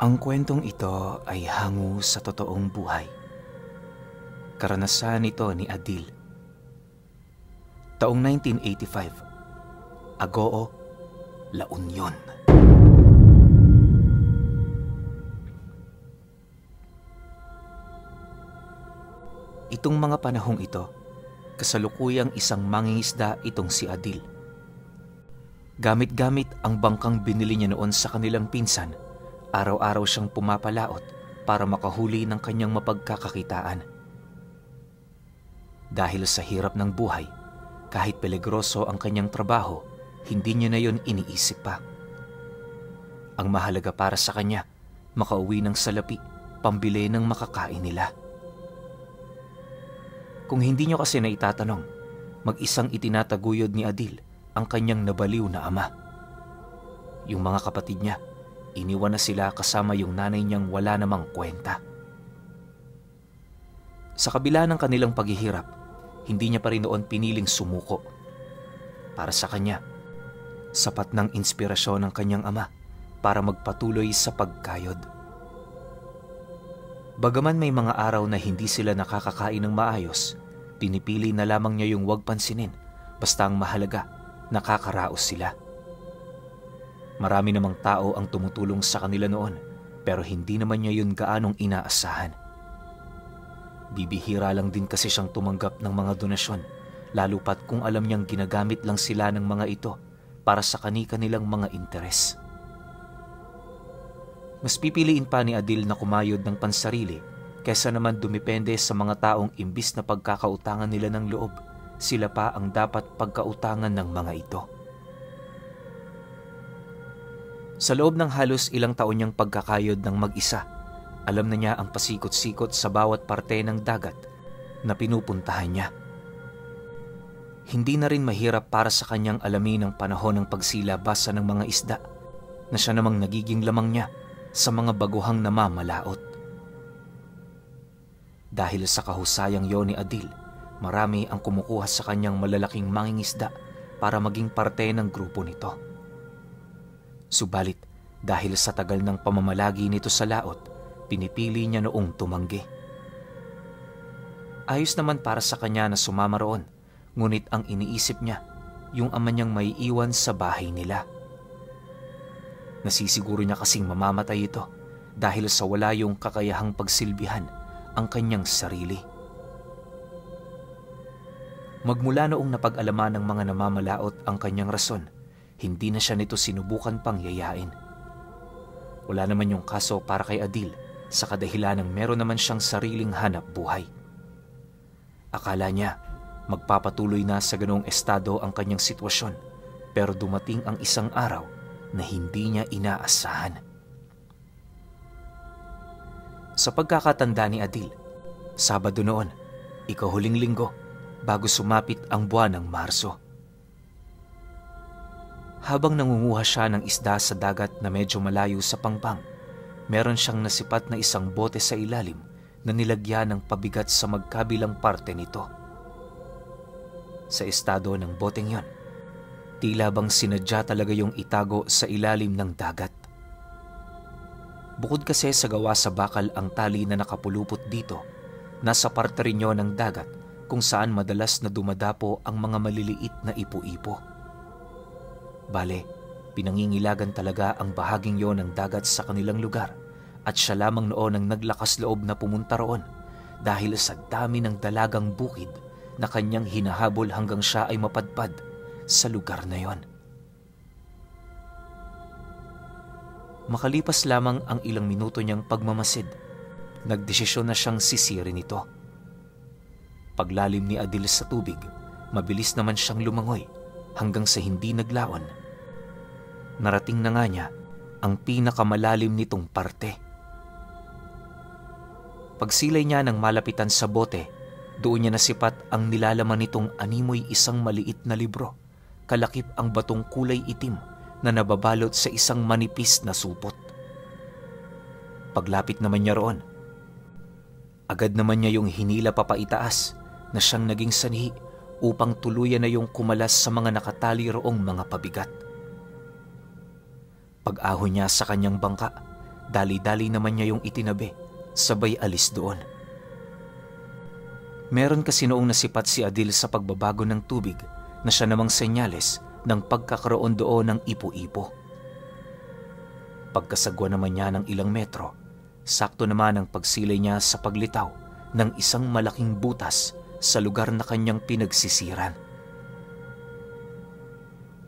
Ang kwentong ito ay hango sa totoong buhay. Karanasan ito ni Adil. Taong 1985, Agoo, La Union. Itong mga panahong ito, kasalukuyang isang mangingisda itong si Adil. Gamit-gamit ang bangkang binili niya noon sa kanilang pinsan, araw-araw siyang pumapalaot para makahuli ng kanyang mapagkakakitaan. Dahil sa hirap ng buhay, kahit peligroso ang kanyang trabaho, hindi niya na yon iniisip pa. Ang mahalaga para sa kanya, makauwi ng salapi, pambili ng makakain nila. Kung hindi niyo kasi na itatanong, mag-isang itinataguyod ni Adil ang kanyang nabaliw na ama. Yung mga kapatid niya, iniwan na sila kasama yung nanay niyang wala namang kwenta. Sa kabila ng kanilang paghihirap, hindi niya pa rin noon piniling sumuko. Para sa kanya, sapat ng inspirasyon ng kanyang ama para magpatuloy sa pagkayod. Bagaman may mga araw na hindi sila nakakakain ng maayos, pinipili na lamang niya yung huwag pansinin, basta ang mahalaga, nakakaraos sila. Marami namang tao ang tumutulong sa kanila noon, pero hindi naman niya yun gaanong inaasahan. Bibihira lang din kasi siyang tumanggap ng mga donasyon, lalo pat kung alam niyang ginagamit lang sila ng mga ito para sa kani-kanilang mga interes. Mas pipiliin pa ni Adil na kumayod ng pansarili kaysa naman dumepende sa mga taong imbis na pagkakautangan nila ng loob, sila pa ang dapat pagkautangan ng mga ito. Sa loob ng halos ilang taon niyang pagkakayod ng mag-isa, alam na niya ang pasikot-sikot sa bawat parte ng dagat na pinupuntahan niya. Hindi na rin mahirap para sa kanyang alamin ang panahon ng pagsilabasa ng mga isda na siya namang nagiging lamang niya sa mga baguhang namamalaot. Dahil sa kahusayang yon ni Adil, marami ang kumukuha sa kanyang malalaking mangingisda para maging parte ng grupo nito. Subalit, dahil sa tagal ng pamamalagi nito sa laot, pinipili niya noong tumanggi. Ayos naman para sa kanya na sumama roon, ngunit ang iniisip niya, yung ama niyang may iwan sa bahay nila. Nasisiguro niya kasing mamamatay ito dahil sa wala yung kakayahang pagsilbihan ang kanyang sarili. Magmula noong napag-alaman ng mga namamalaot ang kanyang rason, hindi na siya nito sinubukan pang yayain. Wala naman yung kaso para kay Adil sa kadahilanang meron naman siyang sariling hanap buhay. Akala niya magpapatuloy na sa ganoong estado ang kanyang sitwasyon, pero dumating ang isang araw na hindi niya inaasahan. Sa pagkakatanda ni Adil, Sabado noon, ikahuling linggo bago sumapit ang buwan ng Marso. Habang nangunguha siya ng isda sa dagat na medyo malayo sa pangpang, meron siyang nasipat na isang bote sa ilalim na nilagyan ng pabigat sa magkabilang parte nito. Sa estado ng boteng yon, tila bang sinadya talaga yung itago sa ilalim ng dagat. Bukod kasi sa gawa sa bakal ang tali na nakapulupot dito, nasa parte rin yun ng dagat kung saan madalas na dumadapo ang mga maliliit na ipo-ipo. Bale, pinangingilagan talaga ang bahaging yon ng dagat sa kanilang lugar at siya lamang noon ang naglakas loob na pumunta roon dahil sa dami ng dalagang bukid na kanyang hinahabol hanggang siya ay mapadpad sa lugar na yon. Makalipas lamang ang ilang minuto niyang pagmamasid, nagdesisyon na siyang sisirin ito. Paglalim ni Adil sa tubig, mabilis naman siyang lumangoy hanggang sa hindi naglaon. Narating na nga niya ang pinakamalalim nitong parte. Pagsilay niya ng malapitan sa bote, doon niya nasipat ang nilalaman nitong animoy isang maliit na libro. Kalakip ang batong kulay itim na nababalot sa isang manipis na supot. Paglapit naman niya roon, agad naman niya yung hinila papaitaas na siyang naging sanhi upang tuluyan na yung kumalas sa mga nakatali roong mga pabigat. Pag-ahon niya sa kanyang bangka, Dali-dali naman niya yung itinabi, sabay alis doon. Meron kasi noong nasipat si Adil sa pagbabago ng tubig na siya namang senyales ng pagkakaroon doon ng ipo-ipo. Pagkasagwa naman niya ng ilang metro, sakto naman ang pagsilay niya sa paglitaw ng isang malaking butas sa lugar na kanyang pinagsisiran.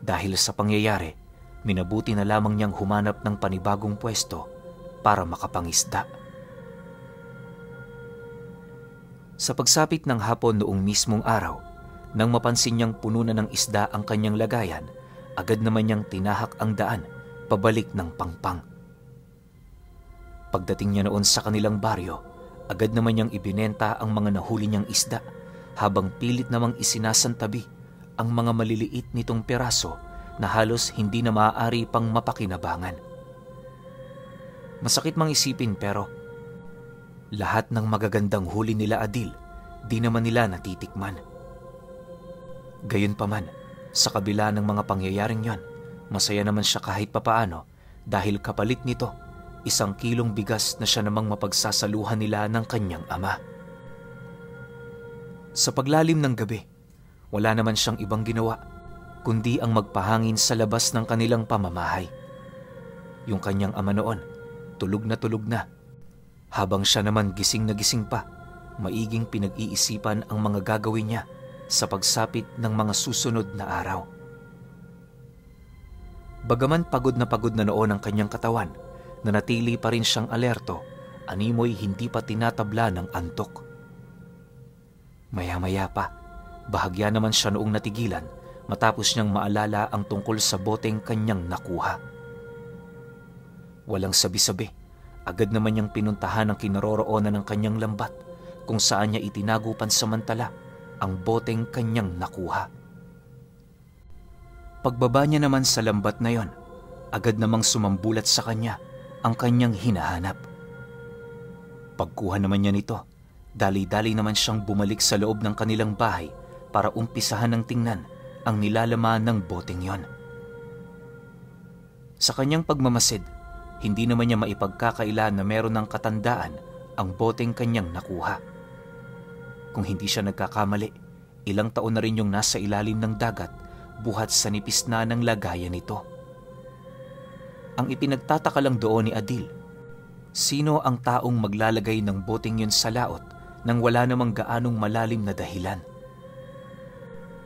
Dahil sa pangyayari, minabuti na lamang niyang humanap ng panibagong pwesto para makapangisda. Sa pagsapit ng hapon noong mismong araw, nang mapansin niyang puno na ng isda ang kanyang lagayan, agad naman niyang tinahak ang daan pabalik ng Pangpang. Pagdating niya noon sa kanilang baryo, agad naman niyang ibinenta ang mga nahuli niyang isda habang pilit namang isinasantabi ang mga maliliit nitong piraso na halos hindi na maaari pang mapakinabangan. Masakit mang isipin pero lahat ng magagandang huli nila Adil, di naman nila natitikman. Gayunpaman, sa kabila ng mga pangyayaring yon, masaya naman siya kahit papaano dahil kapalit nito, 1 kilong bigas na siya namang mapagsasaluhan nila ng kanyang ama. Sa paglalim ng gabi, wala naman siyang ibang ginawa kundi ang magpahangin sa labas ng kanilang pamamahay. Yung kanyang ama noon, tulog na, habang siya naman gising na gising pa, maiging pinag-iisipan ang mga gagawin niya sa pagsapit ng mga susunod na araw. Bagaman pagod na noon ang kanyang katawan, nanatili pa rin siyang alerto, animoy hindi pa tinatabla ng antok. Maya-maya pa, bahagya naman siya noong natigilan matapos niyang maalala ang tungkol sa boteng kanyang nakuha. Walang sabi-sabi, agad naman niyang pinuntahan ang kinaroroonan ng kanyang lambat kung saan niya itinago pansamantala ang boteng kanyang nakuha. Pagbaba niya naman sa lambat na yon, agad namang sumambulat sa kanya ang kanyang hinahanap. Pagkuha naman niya nito, dali-dali naman siyang bumalik sa loob ng kanilang bahay para umpisahan ng tingnan ang nilalaman ng boteng yon. Sa kanyang pagmamasid, hindi naman niya maipagkakaila na meron ng katandaan ang boteng kanyang nakuha. Kung hindi siya nagkakamali, ilang taon na rin yung nasa ilalim ng dagat buhat sa nipis na ng lagayan nito. Ang ipinagtataka lang doon ni Adil, sino ang taong maglalagay ng boteng yun sa laot nang wala namang gaanong malalim na dahilan?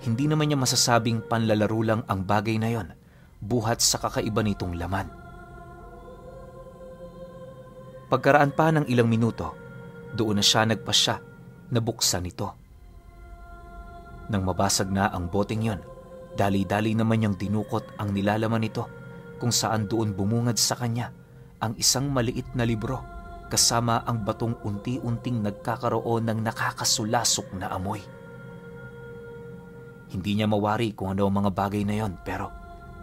Hindi naman niya masasabing panlalaro lang ang bagay na yon, buhat sa kakaiba nitong laman. Pagkaraan pa ng ilang minuto, doon na siya nagpasya na buksan ito. Nang mabasag na ang boteng yon, dali-dali naman niyang dinukot ang nilalaman nito kung saan doon bumungad sa kanya ang isang maliit na libro kasama ang batong unti-unting nagkakaroon ng nakakasulasok na amoy. Hindi niya mawari kung ano ang mga bagay na yon pero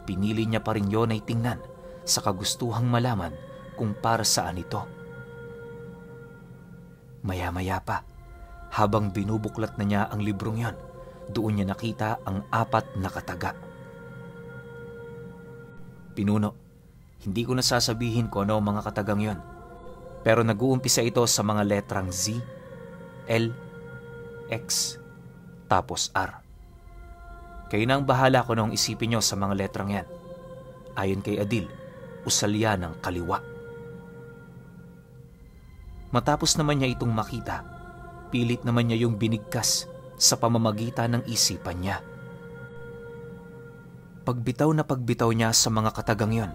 pinili niya pa rin yon ay tingnan sa kagustuhang malaman kung para saan ito. Maya-maya pa, habang binubuklat na niya ang librong yon, doon niya nakita ang 4 na kataga. Pinuno, hindi ko nasasabihin kung ano ang mga katagang yon, pero nag-uumpisa ito sa mga letrang Z, L, X, tapos R. Kayo na ang bahala kung anong isipin nyo sa mga letrang yan. Ayon kay Adil, usalya ng kaliwa. Matapos naman niya itong makita, pilit naman niya yung binigkas sa pamamagitan ng isipan niya. Pagbitaw na pagbitaw niya sa mga katagang yon,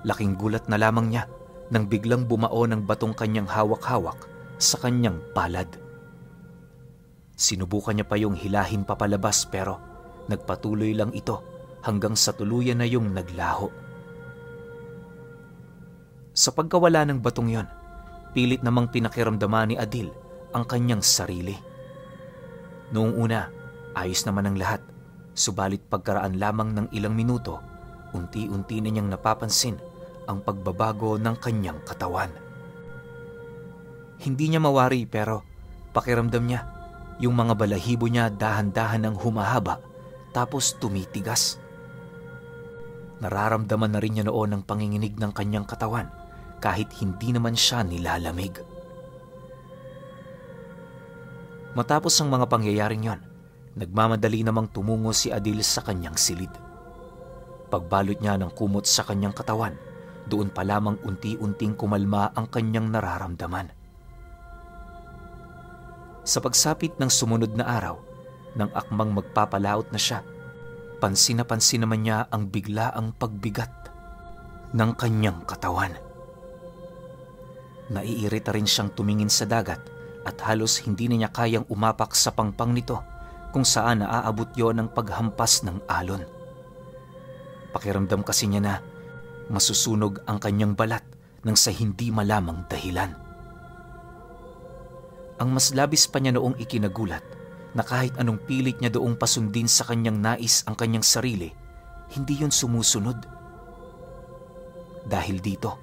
laking gulat na lamang niya nang biglang bumao ng batong kanyang hawak-hawak sa kanyang palad. Sinubukan niya pa yung hilahin papalabas pero nagpatuloy lang ito hanggang sa tuluyan na yung naglaho. Sa pagkawala ng batong yon, pilit namang pinakiramdaman ni Adil ang kanyang sarili. Noong una, ayos naman ang lahat, subalit pagkaraan lamang ng ilang minuto, unti-unti na niyang napapansin ang pagbabago ng kanyang katawan. Hindi niya mawari pero pakiramdam niya, yung mga balahibo niya dahan-dahan ang humahaba tapos tumitigas. Nararamdaman na rin niya noon ang panginginig ng kanyang katawan kahit hindi naman siya nilalamig. Matapos ang mga pangyayaring yon, nagmamadali namang tumungo si Adil sa kanyang silid. Pagbalot niya ng kumot sa kanyang katawan, doon pa lamang unti-unting kumalma ang kanyang nararamdaman. Sa pagsapit ng sumunod na araw, nang akmang magpapalaot na siya, pansin naman niya ang biglaang pagbigat ng kanyang katawan. Naiirita rin siyang tumingin sa dagat at halos hindi na niya kayang umapak sa pangpang nito kung saan naaabot yon ng paghampas ng alon. Pakiramdam kasi niya na masusunog ang kanyang balat nang sa hindi malamang dahilan. Ang mas labis pa niya noong ikinagulat na kahit anong pilit niya doong pasundin sa kanyang nais ang kanyang sarili, hindi yon sumusunod. Dahil dito,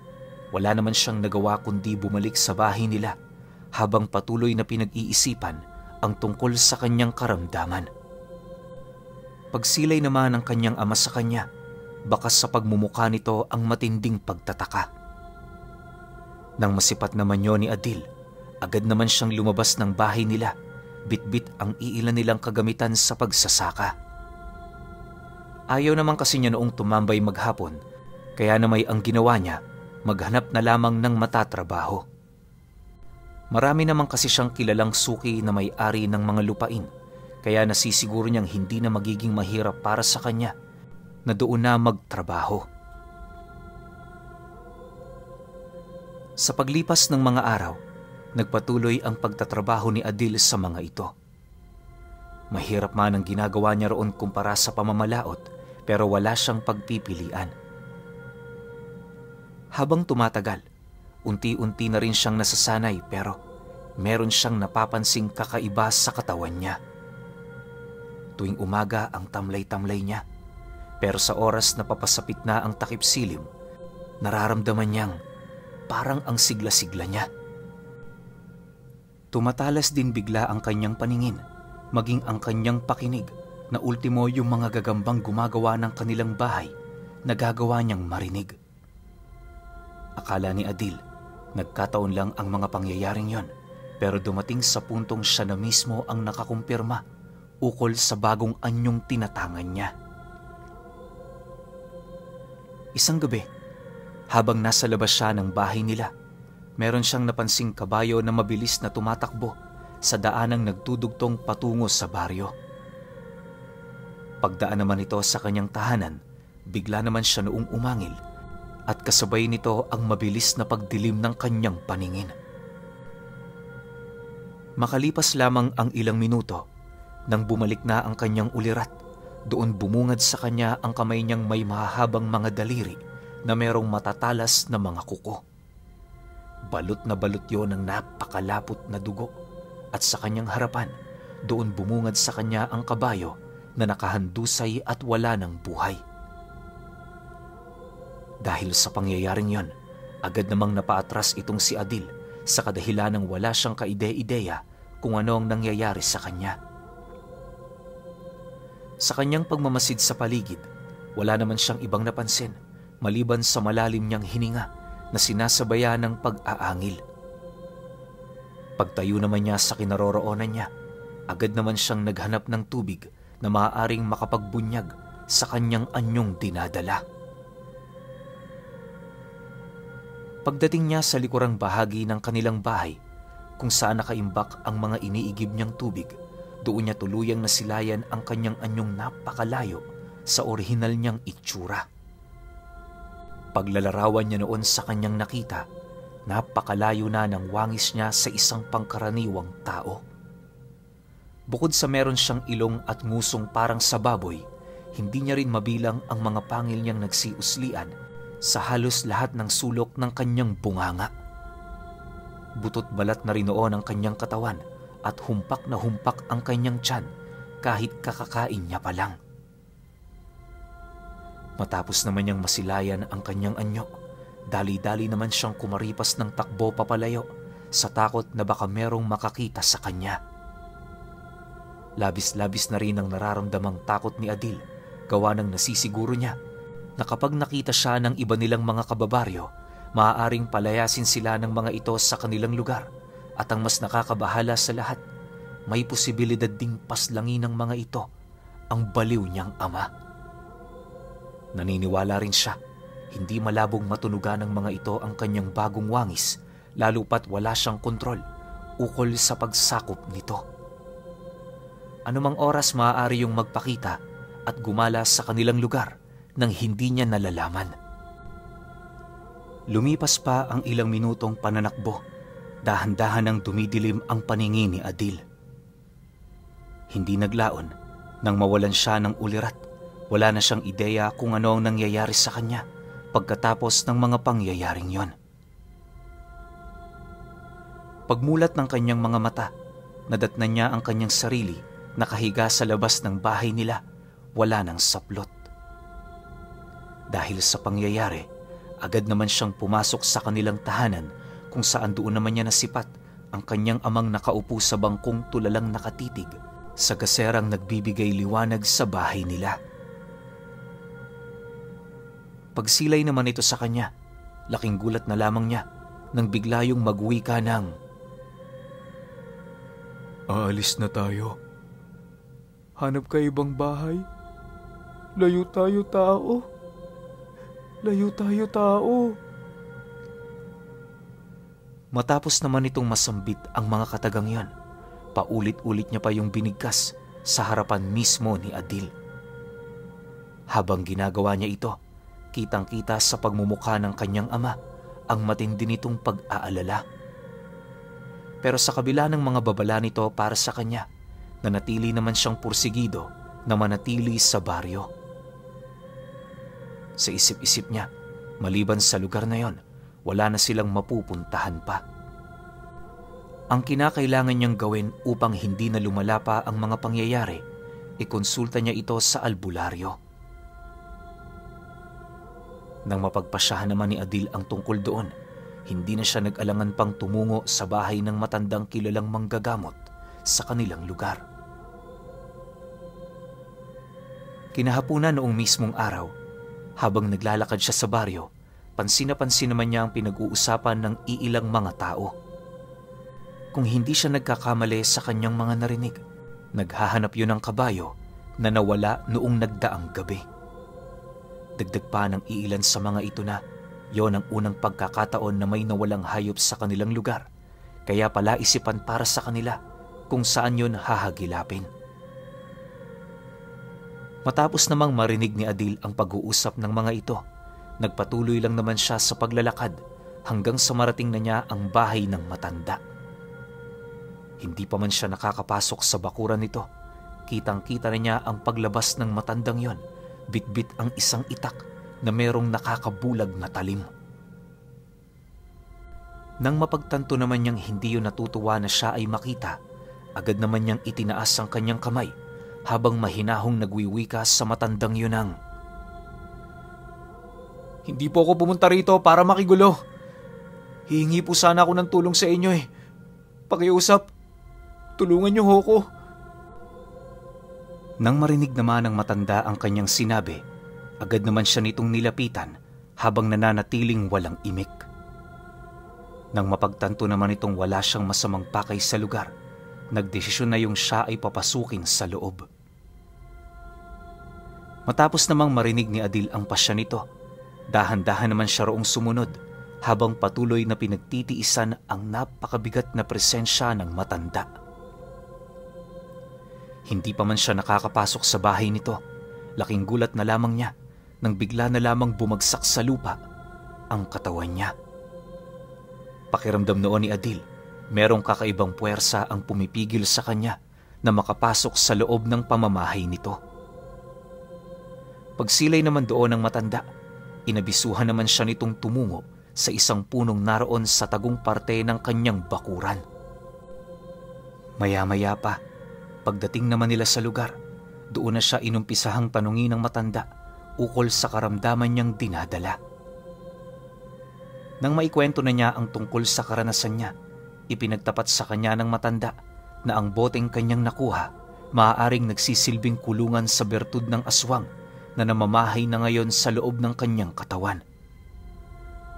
wala naman siyang nagawa kundi bumalik sa bahay nila habang patuloy na pinag-iisipan ang tungkol sa kanyang karamdaman. Pagsilay naman ng kanyang ama sa kanya, bakas sa pagmumukha nito ang matinding pagtataka. Nang masipat naman yon ni Adil, agad naman siyang lumabas ng bahay nila, bitbit ang iilan nilang kagamitan sa pagsasaka. Ayaw naman kasi niya noong tumambay maghapon, kaya namay ang ginawa niya, maghanap na lamang ng matatrabaho. Marami naman kasi siyang kilalang suki na may-ari ng mga lupain, kaya nasisiguro niyang hindi na magiging mahirap para sa kanya na doon na magtrabaho. Sa paglipas ng mga araw, nagpatuloy ang pagtatrabaho ni Adil sa mga ito. Mahirap man ang ginagawa niya roon kumpara sa pamamalaot, pero wala siyang pagpipilian. Habang tumatagal, unti-unti na rin siyang nasasanay pero meron siyang napapansing kakaiba sa katawan niya. Tuwing umaga ang tamlay-tamlay niya, pero sa oras na papasapit na ang takip silim, nararamdaman niyang parang ang sigla-sigla niya. Tumatalas din bigla ang kanyang paningin, maging ang kanyang pakinig na ultimo yung mga gagambang gumagawa ng kanilang bahay nagagawa niyang marinig. Akala ni Adil, nagkataon lang ang mga pangyayaring yon, pero dumating sa puntong siya na mismo ang nakakumpirma ukol sa bagong anyong tinatangan niya. Isang gabi, habang nasa labas siya ng bahay nila, meron siyang napansing kabayo na mabilis na tumatakbo sa daanang nagtudugtong patungo sa baryo. Pagdaan naman ito sa kanyang tahanan, bigla naman siya noong umangil at kasabay nito ang mabilis na pagdilim ng kanyang paningin. Makalipas lamang ang ilang minuto, nang bumalik na ang kanyang ulirat, doon bumungad sa kanya ang kamay niyang may mahahabang mga daliri na merong matatalas na mga kuko. Balot na balot yon ng napakalapot na dugo at sa kanyang harapan, doon bumungad sa kanya ang kabayo na nakahandusay at wala ng buhay. Dahil sa pangyayaring yon, agad namang napaatras itong si Adil sa kadahilan ng wala siyang kaide-ideya kung ano ang nangyayari sa kanya. Sa kanyang pagmamasid sa paligid, wala naman siyang ibang napansin maliban sa malalim niyang hininga na sinasabayan ng pag-aangil. Pagtayo naman niya sa kinaroroonan niya, agad naman siyang naghanap ng tubig na maaaring makapagbunyag sa kanyang anyong dinadala. Pagdating niya sa likurang bahagi ng kanilang bahay, kung saan nakaimbak ang mga iniigib niyang tubig, doon niya tuluyang nasilayan ang kanyang anyong napakalayo sa orihinal niyang itsura. Paglalarawan niya noon sa kanyang nakita, napakalayo na ng wangis niya sa isang pangkaraniwang tao. Bukod sa meron siyang ilong at ngusong parang sa baboy, hindi niya rin mabilang ang mga pangil niyang nagsiuslian sa halos lahat ng sulok ng kanyang bunganga. Butot balat na rin noon ang kanyang katawan at humpak na humpak ang kanyang tiyan kahit kakakain niya pa lang. Matapos naman niyang masilayan ang kanyang anyo, dali-dali naman siyang kumaripas ng takbo papalayo sa takot na baka merong makakita sa kanya. Labis-labis na rin ang nararamdamang takot ni Adil, gawa ng nasisiguro niya na kapag nakita siya ng iba nilang mga kababaryo, maaaring palayasin sila ng mga ito sa kanilang lugar at ang mas nakakabahala sa lahat, may posibilidad ding paslangin ng mga ito ang baliw niyang ama. Naniniwala rin siya, hindi malabong matunugan ng mga ito ang kanyang bagong wangis, lalo pat wala siyang kontrol ukol sa pagsakop nito. Anumang oras maaari yung magpakita at gumala sa kanilang lugar nang hindi niya nalalaman. Lumipas pa ang ilang minutong pananakbo, dahan-dahan ang dumidilim ang paningin ni Adil. Hindi naglaon nang mawalan siya ng ulirat. Wala na siyang ideya kung ano ang nangyayari sa kanya pagkatapos ng mga pangyayaring yon. Pagmulat ng kanyang mga mata, nadatnan niya ang kanyang sarili nakahiga sa labas ng bahay nila, wala ng saplot. Dahil sa pangyayari, agad naman siyang pumasok sa kanilang tahanan kung saan doon naman niya nasipat ang kanyang amang nakaupo sa bangkong tulalang nakatitig sa gaserang nagbibigay liwanag sa bahay nila. Pagsilay naman ito sa kanya, laking gulat na lamang niya nang bigla yung magwika ng, "Aalis na tayo. Hanap ka ibang bahay. Layo tayo tao. Layo tayo tao." Matapos naman itong masambit ang mga katagang yan, paulit-ulit niya pa yung binigkas sa harapan mismo ni Adil. Habang ginagawa niya ito, kitang-kita sa pagmumukha ng kanyang ama ang matindi nitong pag-aalala. Pero sa kabila ng mga babala nito para sa kanya, nanatili naman siyang pursigido na manatili sa baryo. Sa isip-isip niya, maliban sa lugar na yon, wala na silang mapupuntahan pa. Ang kinakailangan niyang gawin upang hindi na lumala pa ang mga pangyayari, ikonsulta niya ito sa albularyo. Nang mapagpasyahan naman ni Adil ang tungkol doon, hindi na siya nag-alangan pang tumungo sa bahay ng matandang kilalang manggagamot sa kanilang lugar. Kinahapunan noong mismong araw, habang naglalakad siya sa baryo, pansin na pansin naman niya ang pinag-uusapan ng iilang mga tao. Kung hindi siya nagkakamali sa kanyang mga narinig, naghahanap yun ng kabayo na nawala noong nagdaang gabi. Dagdag pa ng iilan sa mga ito na yon ang unang pagkakataon na may nawalang hayop sa kanilang lugar, kaya pala isipan para sa kanila kung saan yun hahagilapin. Matapos namang marinig ni Adil ang pag-uusap ng mga ito, nagpatuloy lang naman siya sa paglalakad hanggang sa marating na niya ang bahay ng matanda. Hindi pa man siya nakakapasok sa bakuran nito, kitang-kita na niya ang paglabas ng matandang yon, bitbit ang isang itak na merong nakakabulag na talim. Nang mapagtanto naman niyang hindi yun natutuwa na siya ay makita, agad naman niyang itinaas ang kanyang kamay habang mahinahong nagwiwika sa matandang yun ang, "Hindi po ako pumunta rito para makigulo. Hihingi po sana ako ng tulong sa inyo eh. Pakiusap, tulungan niyo ho ko." Nang marinig naman ng matanda ang kanyang sinabi, agad naman siya nitong nilapitan habang nananatiling walang imik. Nang mapagtanto naman itong wala siyang masamang pakay sa lugar, nagdesisyon na yung siya ay papasukin sa loob. Matapos namang marinig ni Adil ang pasya nito, dahan-dahan naman siya roong sumunod habang patuloy na pinagtitiisan ang napakabigat na presensya ng matanda. Hindi pa man siya nakakapasok sa bahay nito, laking gulat na lamang niya nang bigla na lamang bumagsak sa lupa ang katawan niya. Pakiramdam noon ni Adil, merong kakaibang puwersa ang pumipigil sa kanya na makapasok sa loob ng pamamahay nito. Pagsilay naman doon ng matanda, inabisuhan naman siya nitong tumungo sa isang punong naroon sa tagong parte ng kanyang bakuran. Maya-maya pa, pagdating naman nila sa lugar, doon na siya inumpisahang tanungin ng matanda ukol sa karamdaman niyang dinadala. Nang maikwento na niya ang tungkol sa karanasan niya, ipinagtapat sa kanya ng matanda na ang boteng kanyang nakuha maaaring nagsisilbing kulungan sa bertud ng aswang na namamahay na ngayon sa loob ng kanyang katawan.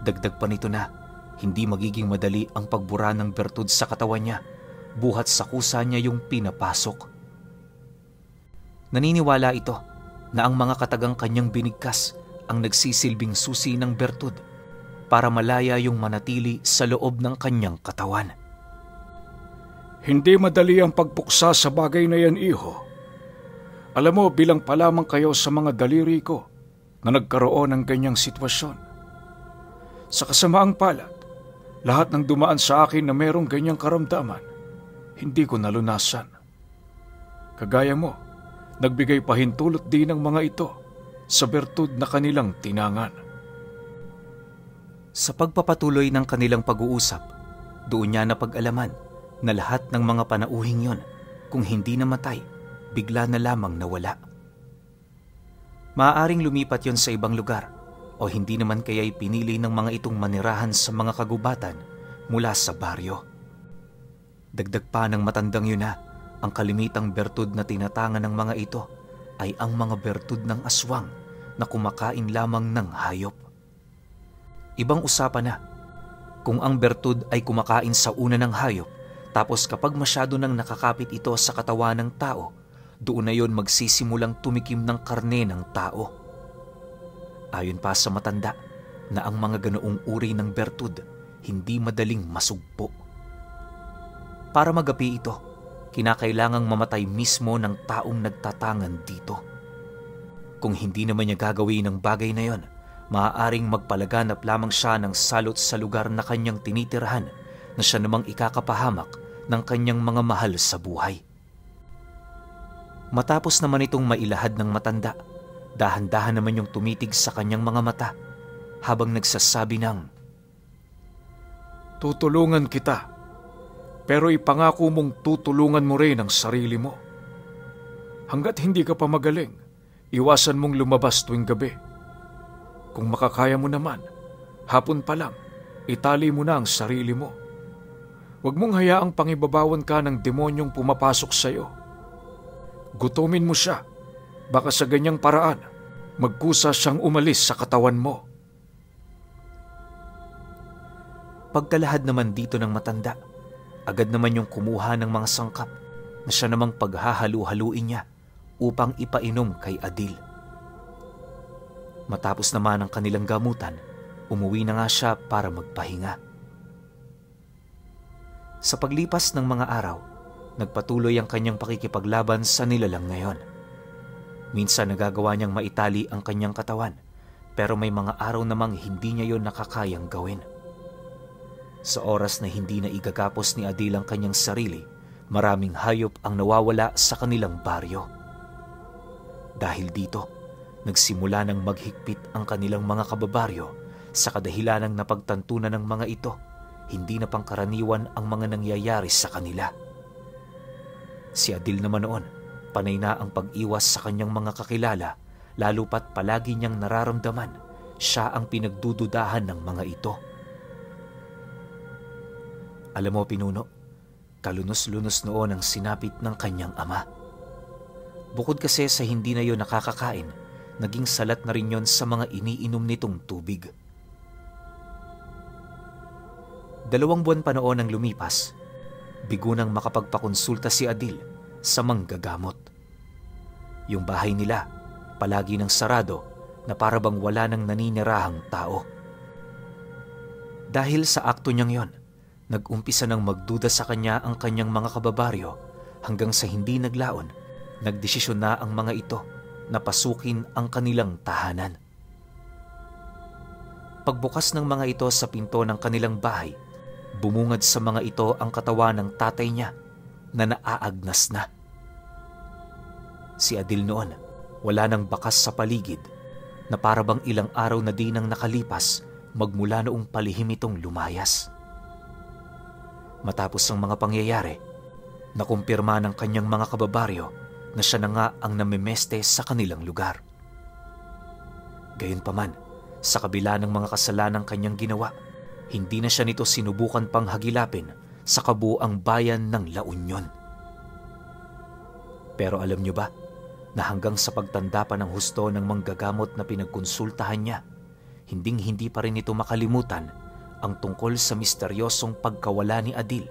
Dagdag pa nito na hindi magiging madali ang pagbura ng bertud sa katawan niya buhat sa kusa niya yung pinapasok. Naniniwala ito na ang mga katagang kanyang binigkas ang nagsisilbing susi ng bertud para malaya yung manatili sa loob ng kanyang katawan. Hindi madali ang pagpuksa sa bagay na yan, iho. Alam mo, bilang pa lamang kayo sa mga daliri ko na nagkaroon ng ganyang sitwasyon. Sa kasamaang palad, lahat ng dumaan sa akin na merong ganyang karamdaman, hindi ko nalunasan. Kagaya mo, nagbigay pahintulot din ng mga ito sa bertud na kanilang tinangan. Sa pagpapatuloy ng kanilang pag-uusap, doon niya napag-alaman na lahat ng mga panauhing yon, kung hindi namatay, bigla na lamang nawala. Maaaring lumipat yon sa ibang lugar o hindi naman kaya'y pinili ng mga itong manirahan sa mga kagubatan mula sa baryo. Dagdag pa ng matandang yun na ang kalimitang bertud na tinatangan ng mga ito ay ang mga bertud ng aswang na kumakain lamang ng hayop. Ibang usapan na kung ang bertud ay kumakain sa una ng hayop, tapos kapag masyado nang nakakapit ito sa katawan ng tao, doon na yon magsisimulang tumikim ng karne ng tao. Ayon pa sa matanda na ang mga ganoong uri ng bertud hindi madaling masugpo. Para magapi ito, kinakailangang mamatay mismo ng taong nagtatangan dito. Kung hindi naman niya gagawin ang bagay na yon, maaaring magpalaganap lamang siya ng salot sa lugar na kanyang tinitirahan na siya namang ikakapahamak ng kanyang mga mahal sa buhay. Matapos naman itong mailahad ng matanda, dahan-dahan naman yung tumitig sa kanyang mga mata habang nagsasabi ng, "Tutulungan kita, pero ipangako mong tutulungan mo rin ang sarili mo. Hanggat hindi ka pa magaling, iwasan mong lumabas tuwing gabi. Kung makakaya mo naman, hapon pa lang, itali mo na ang sarili mo. Huwag mong hayaang pangibabawan ka ng demonyong pumapasok sa iyo. Gutumin mo siya, baka sa ganyang paraan, magkusa siyang umalis sa katawan mo." Pagkalahad naman dito ng matanda, agad naman yung kumuha ng mga sangkap na siya namang paghahalu-haluin niya upang ipainom kay Adil. Matapos naman ang kanilang gamutan, umuwi na nga siya para magpahinga. Sa paglipas ng mga araw, nagpatuloy ang kanyang pakikipaglaban sa nilalang ngayon. Minsan nagagawa niyang maitali ang kanyang katawan, pero may mga araw namang hindi niya yon nakakayang gawin. Sa oras na hindi na igagapos ni Adil ang kanyang sarili, maraming hayop ang nawawala sa kanilang baryo. Dahil dito, nagsimula ng maghigpit ang kanilang mga kababaryo sa kadahilanang napagtantunan ng mga ito, hindi na pangkaraniwan ang mga nangyayari sa kanila. Si Adil naman noon, panay na ang pag-iwas sa kanyang mga kakilala, lalo pat palagi niyang nararamdaman siya ang pinagdududahan ng mga ito. Alam mo, Pinuno, kalunos-lunos noon ang sinapit ng kanyang ama. Bukod kasi sa hindi na yon nakakakain, naging salat na rin yon sa mga iniinom nitong tubig. 2 buwan pa noon ang lumipas, bigo nang makapagpakonsulta si Adil sa manggagamot. Yung bahay nila, palagi nang sarado na para bang wala nang naninirahang tao. Dahil sa akto niyang yon, nag-umpisa nang magduda sa kanya ang kanyang mga kababaryo hanggang sa hindi naglaon, nagdesisyon na ang mga ito na pasukin ang kanilang tahanan. Pagbukas ng mga ito sa pinto ng kanilang bahay, bumungad sa mga ito ang katawan ng tatay niya na naaagnas na. Si Adil noon, wala nang bakas sa paligid na para bang ilang araw na din ang nakalipas magmula noong palihim itong lumayas. Matapos ang mga pangyayari, nakumpirma ng kanyang mga kababaryo na siya na nga ang namimeste sa kanilang lugar. Gayunpaman, sa kabila ng mga kasalanang kanyang ginawa, hindi na siya nito sinubukan pang hagilapin sa kabuuang bayan ng La Union. Pero alam niyo ba na hanggang sa pagtanda pa ng husto ng manggagamot na pinagkonsultahan niya, hinding-hindi pa rin ito makalimutan ang tungkol sa misteryosong pagkawala ni Adil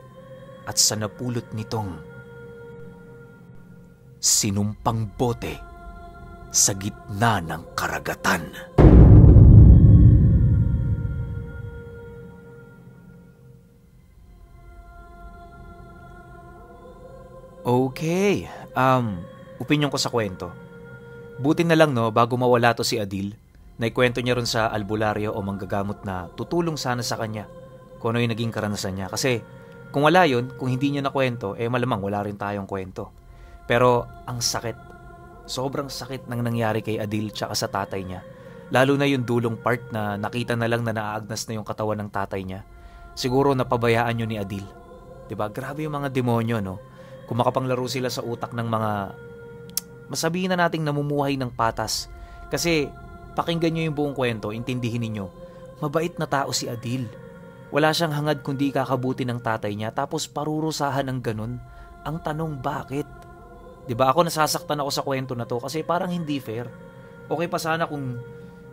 at sa napulot nitong sinumpang bote sa gitna ng karagatan. Okay, opinyon ko sa kwento. Buti na lang bago mawala to si Adil, naikwento niya ron sa albularyo o manggagamot na tutulong sana sa kanya kung ano yung naging karanasan niya. Kasi kung wala yun, kung hindi niya nakwento, malamang wala rin tayong kwento. Pero ang sakit, sobrang sakit ng nangyari kay Adil tsaka sa tatay niya. Lalo na yung dulong part na nakita na lang na naaagnas na yung katawan ng tatay niya. Siguro napabayaan yun ni Adil. Diba? Grabe yung mga demonyo, no? Kung makapanglaro sila sa utak ng mga, masabihin na nating namumuhay ng patas. Kasi pakinggan nyo yung buong kwento, intindihin ninyo, mabait na tao si Adil. Wala siyang hangad kundi kakabuti ng tatay niya, tapos parurusahan ng ganun. Ang tanong, bakit? Diba ako nasasaktan ako sa kwento na to kasi parang hindi fair. Okay pa sana kung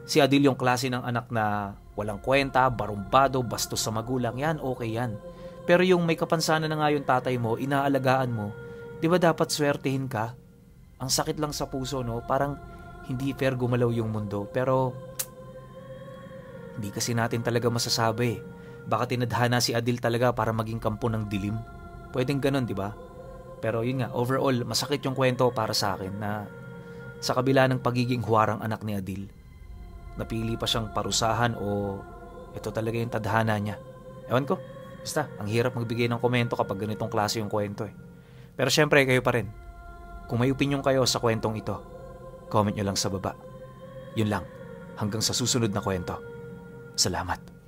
si Adil yung klase ng anak na walang kwenta, barumbado, bastos sa magulang, yan, okay yan. Pero yung may kapansanan na nga yung tatay mo, inaalagaan mo, di ba dapat swertehin ka? Ang sakit lang sa puso, no? Parang hindi fair gumalaw yung mundo. Pero hindi kasi natin talaga masasabi. Baka tinadhana si Adil talaga para maging kampo ng dilim. Pwedeng ganun, di ba? Pero yun nga, overall, masakit yung kwento para sa akin na sa kabila ng pagiging huwarang anak ni Adil, napili pa siyang parusahan o ito talaga yung tadhana niya. Ewan ko. Basta, ang hirap magbigay ng komento kapag ganitong klase yung kwento eh. Pero syempre, kayo pa rin. Kung may opinion kayo sa kwentong ito, comment nyo lang sa baba. Yun lang. Hanggang sa susunod na kwento. Salamat.